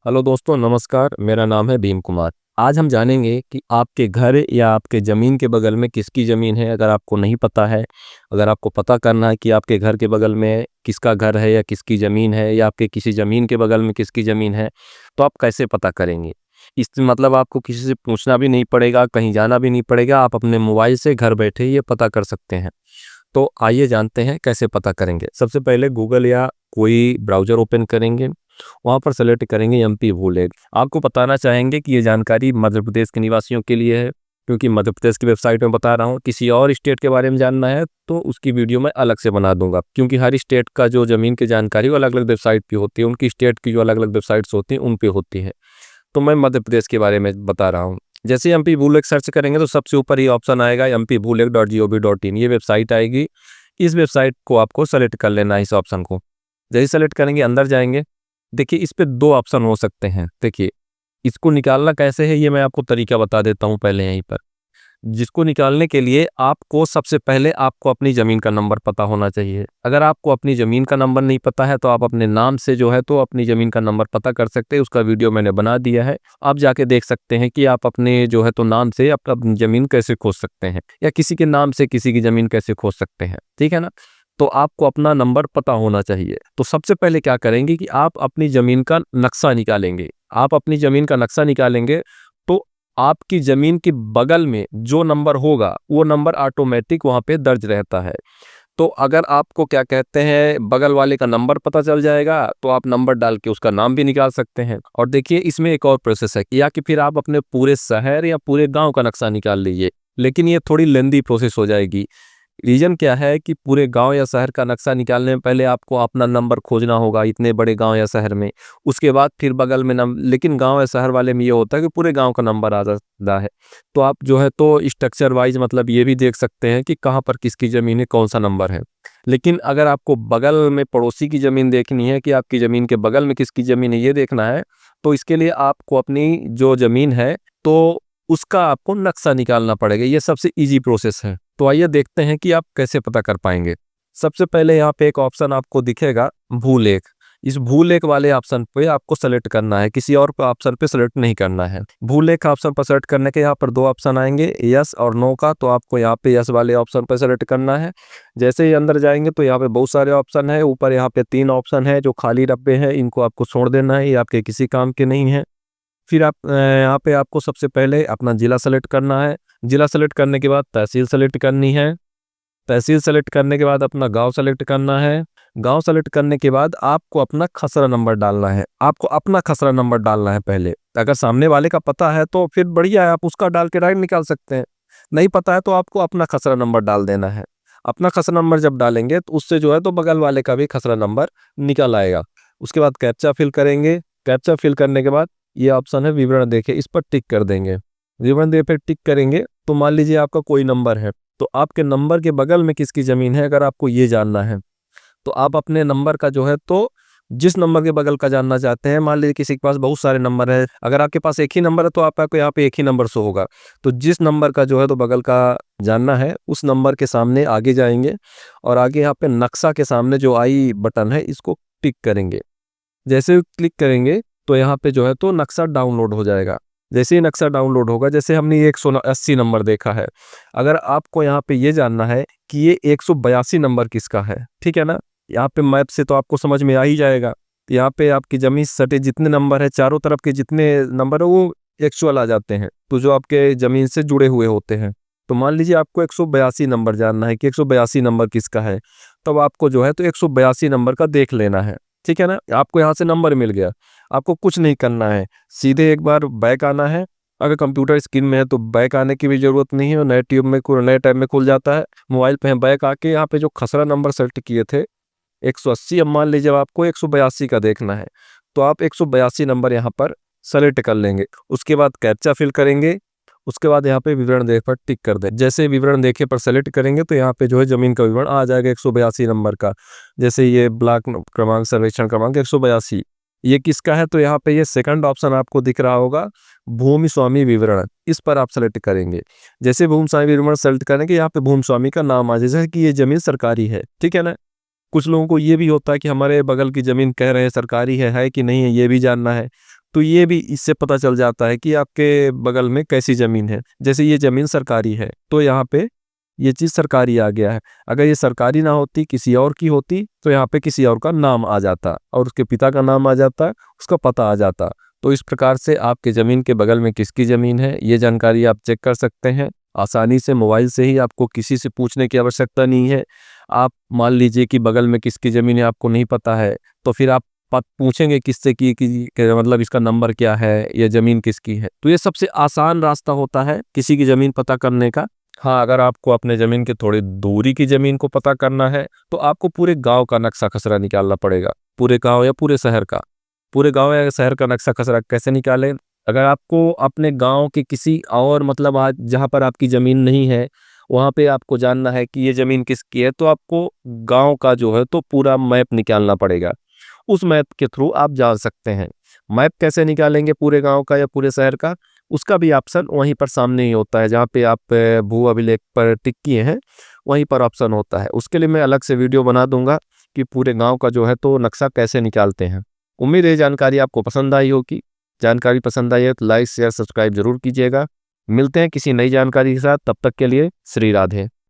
Hello दोस्तों, नमस्कार। मेरा नाम है भीम कुमार। आज हम जानेंगे कि आपके घर या आपके ज़मीन के बगल में किसकी ज़मीन है। अगर आपको नहीं पता है, अगर आपको पता करना है कि आपके घर के बगल में किसका घर है या किसकी ज़मीन है या आपके किसी ज़मीन के बगल में किसकी ज़मीन है, तो आप कैसे पता करेंगे? इस मतलब आपको किसी से पूछना भी नहीं पड़ेगा, कहीं जाना भी नहीं पड़ेगा। आप अपने मोबाइल से घर बैठे ही ये पता कर सकते हैं। तो आइए जानते हैं कैसे पता करेंगे। सबसे पहले गूगल या कोई ब्राउज़र ओपन करेंगे, वहाँ पर सेलेक्ट करेंगे एमपी भूलेग। आपको बताना चाहेंगे कि ये जानकारी मध्य प्रदेश के निवासियों के लिए है, क्योंकि मध्य प्रदेश की वेबसाइट में बता रहा हूँ। किसी और स्टेट के बारे में जानना है तो उसकी वीडियो मैं अलग से बना दूंगा, क्योंकि हर स्टेट का जो ज़मीन की जानकारी वो अलग अलग वेबसाइट पे होती है। उनकी स्टेट की जो अलग अलग वेबसाइट्स होती हैं उन पे होती है। तो मैं मध्य प्रदेश के बारे में बता रहा हूँ। जैसे एमपी भूलेग सर्च करेंगे तो सबसे ऊपर ये ऑप्शन आएगा mpbhuleg.gov.in, ये वेबसाइट आएगी। इस वेबसाइट को आपको सेलेक्ट कर लेना है, इस ऑप्शन को। जैसे सेलेक्ट करेंगे अंदर जाएंगे। देखिए, इस पे 2 ऑप्शन हो सकते हैं। देखिए, इसको निकालना कैसे है ये मैं आपको तरीका बता देता हूँ पहले यहीं पर। जिसको निकालने के लिए आपको सबसे पहले आपको अपनी ज़मीन का नंबर पता होना चाहिए। अगर आपको अपनी ज़मीन का नंबर नहीं पता है तो आप अपने नाम से जो है तो अपनी ज़मीन का नंबर पता कर सकते हैं। उसका वीडियो मैंने बना दिया है। आप जाके देख सकते हैं कि आप अपने जो है तो नाम से अपनी ज़मीन कैसे खोज सकते हैं, या किसी के नाम से किसी की ज़मीन कैसे खोज सकते हैं। ठीक है ना? तो आपको अपना नंबर पता होना चाहिए। तो सबसे पहले क्या करेंगे कि आप अपनी ज़मीन का नक्शा निकालेंगे। आप अपनी ज़मीन का नक्शा निकालेंगे तो आपकी ज़मीन के बगल में जो नंबर होगा वो नंबर ऑटोमेटिक वहाँ पे दर्ज रहता है। तो अगर आपको क्या कहते हैं बगल वाले का नंबर पता चल जाएगा तो आप नंबर डाल के उसका नाम भी निकाल सकते हैं। और देखिए, इसमें एक और प्रोसेस है, या कि फिर आप अपने पूरे शहर या पूरे गांव का नक्शा निकाल लीजिए, लेकिन ये थोड़ी लेंदी प्रोसेस हो जाएगी। रीजन क्या है कि पूरे गांव या शहर का नक्शा निकालने में पहले आपको अपना नंबर खोजना होगा इतने बड़े गांव या शहर में। उसके बाद फिर बगल में लेकिन गांव या शहर वाले में ये होता है कि पूरे गांव का नंबर आ जाता है। तो आप जो है तो स्ट्रक्चर वाइज मतलब ये भी देख सकते हैं कि कहाँ पर किसकी ज़मीन है, कौन सा नंबर है। लेकिन अगर आपको बगल में पड़ोसी की ज़मीन देखनी है कि आपकी ज़मीन के बगल में किसकी ज़मीन है ये देखना है, तो इसके लिए आपको अपनी जो ज़मीन है तो उसका आपको नक्शा निकालना पड़ेगा। ये सबसे ईजी प्रोसेस है। तो आइए देखते हैं कि आप कैसे पता कर पाएंगे। सबसे पहले यहाँ पे एक ऑप्शन आपको दिखेगा भूलेख। इस भूलेख वाले ऑप्शन पे आपको सेलेक्ट करना है, किसी और ऑप्शन पे सेलेक्ट नहीं करना है। भूलेख ऑप्शन पर सेलेक्ट करने के यहाँ पर 2 ऑप्शन आएंगे, यस और नो का। तो आपको यहाँ पे यस वाले ऑप्शन पर सेलेक्ट करना है। जैसे ही अंदर जाएंगे तो यहाँ पे बहुत सारे ऑप्शन है। ऊपर यहाँ पे 3 ऑप्शन है जो खाली डब्बे हैं, इनको आपको छोड़ देना है, ये आपके किसी काम के नहीं है। फिर आप यहाँ पे आपको सबसे पहले अपना ज़िला सेलेक्ट करना है। ज़िला सेलेक्ट करने के बाद तहसील सेलेक्ट करनी है। तहसील सेलेक्ट करने के बाद अपना गांव सेलेक्ट करना है। गांव सेलेक्ट करने के बाद आपको अपना खसरा नंबर डालना है। आपको अपना खसरा नंबर डालना है पहले। अगर सामने वाले का पता है तो फिर बढ़िया है, आप उसका डाल के डायरेक्ट निकाल सकते हैं। नहीं पता है तो आपको अपना खसरा नंबर डाल देना है। अपना खसरा नंबर जब डालेंगे तो उससे जो है तो बगल वाले का भी खसरा नंबर निकल आएगा। उसके बाद कैप्चा फिल करेंगे। कैप्चा फिल करने के बाद ये ऑप्शन है विवरण देखें, इस पर टिक कर देंगे। विवरण दे पे टिक करेंगे तो मान लीजिए आपका कोई नंबर है, तो आपके नंबर के बगल में किसकी ज़मीन है अगर आपको ये जानना है, तो आप अपने नंबर का जो है तो जिस नंबर के बगल का जानना चाहते हैं, मान लीजिए किसी के पास बहुत सारे नंबर है, अगर आपके पास एक ही नंबर है तो आपको यहाँ पे एक ही नंबर शो होगा। तो जिस नंबर का जो है तो बगल का जानना है उस नंबर के सामने आगे जाएंगे और आगे यहाँ पे नक्शा के सामने जो आई बटन है इसको टिक करेंगे। जैसे ही क्लिक करेंगे तो यहाँ पे जो है तो नक्शा डाउनलोड हो जाएगा। जैसे ही नक्शा डाउनलोड होगा, जैसे हमने ये 180 नंबर देखा है, अगर आपको यहाँ पे ये जानना है कि ये 182 नंबर किसका है, ठीक है ना, यहाँ पे मैप से तो आपको समझ में आ ही जाएगा। यहाँ पे आपकी जमीन से सटे जितने नंबर है, चारों तरफ के जितने नंबर है वो एक्चुअल आ जाते हैं, तो जो आपके जमीन से जुड़े हुए होते हैं। तो मान लीजिए आपको 182 नंबर जानना है कि 182 नंबर किसका है, तब आपको जो है तो 182 नंबर का देख लेना है। ठीक है ना, आपको यहाँ से नंबर मिल गया। आपको कुछ नहीं करना है, सीधे एक बार बैक आना है। अगर कंप्यूटर स्क्रीन में है तो बैक आने की भी जरूरत नहीं है, नए टैब में खुल जाता है। मोबाइल पे बैक आके यहाँ पे जो खसरा नंबर सेलेक्ट किए थे 180, अब मान लीजिए आपको 182 का देखना है, तो आप 182 नंबर यहाँ पर सेलेक्ट कर लेंगे। उसके बाद कैप्चा फिल करेंगे। उसके बाद यहाँ पे विवरण देख पर टिक कर दें। जैसे विवरण देखे पर सेलेक्ट करेंगे तो यहाँ पे जो है जमीन का विवरण आ जाएगा 182 नंबर का। जैसे ये ब्लॉक क्रमांक सर्वेक्षण क्रमांक 182, ये किसका है, तो यहाँ पे ये सेकंड ऑप्शन आपको दिख रहा होगा, भूमि स्वामी विवरण, इस पर आप सेलेक्ट करेंगे। जैसे भूमि स्वामी विवरण सेलेक्ट करेंगे यहाँ पे भूमि स्वामी का नाम आ जाए, जैसे कि ये जमीन सरकारी है। ठीक है ना, कुछ लोगों को ये भी होता है कि हमारे बगल की जमीन कह रहे हैं सरकारी है कि नहीं है, ये भी जानना है। तो ये भी इससे पता चल जाता है कि आपके बगल में कैसी ज़मीन है। जैसे ये ज़मीन सरकारी है, तो यहाँ पे ये चीज़ सरकारी आ गया है। अगर ये सरकारी ना होती, किसी और की होती, तो यहाँ पे किसी और का नाम आ जाता और उसके पिता का नाम आ जाता, उसका पता आ जाता। तो इस प्रकार से आपके ज़मीन के बगल में किसकी ज़मीन है, ये जानकारी आप चेक कर सकते हैं। आसानी से मोबाइल से ही, आपको किसी से पूछने की आवश्यकता नहीं है। आप मान लीजिए कि बगल में किसकी ज़मीन है आपको नहीं पता है, तो फिर आप पूछेंगे किससे कि मतलब इसका नंबर क्या है, ये ज़मीन किसकी है। तो ये सबसे आसान रास्ता होता है किसी की ज़मीन पता करने का। हाँ, अगर आपको अपने ज़मीन के थोड़ी दूरी की ज़मीन को पता करना है, तो आपको पूरे गाँव का नक्शा खसरा निकालना पड़ेगा। पूरे गाँव या पूरे शहर का। पूरे गाँव या शहर का नक्शा खसरा कैसे निकालें? अगर आपको अपने गाँव के किसी और मतलब आज जहाँ पर आपकी ज़मीन नहीं है, वहाँ पे आपको जानना है कि ये ज़मीन किसकी है, तो आपको गाँव का जो है तो पूरा मैप निकालना पड़ेगा। उस मैप के थ्रू आप जान सकते हैं। मैप कैसे निकालेंगे पूरे गाँव का या पूरे शहर का? उसका भी ऑप्शन वहीं पर सामने ही होता है, जहाँ पे आप भू अभिलेख पर टिक किए हैं, वहीं पर ऑप्शन होता है। उसके लिए मैं अलग से वीडियो बना दूँगा कि पूरे गाँव का जो है तो नक्शा कैसे निकालते हैं। उम्मीद है ये जानकारी आपको पसंद आई होगी। जानकारी पसंद आई है तो लाइक, शेयर, सब्सक्राइब ज़रूर कीजिएगा। मिलते हैं किसी नई जानकारी के साथ, तब तक के लिए श्री राधे।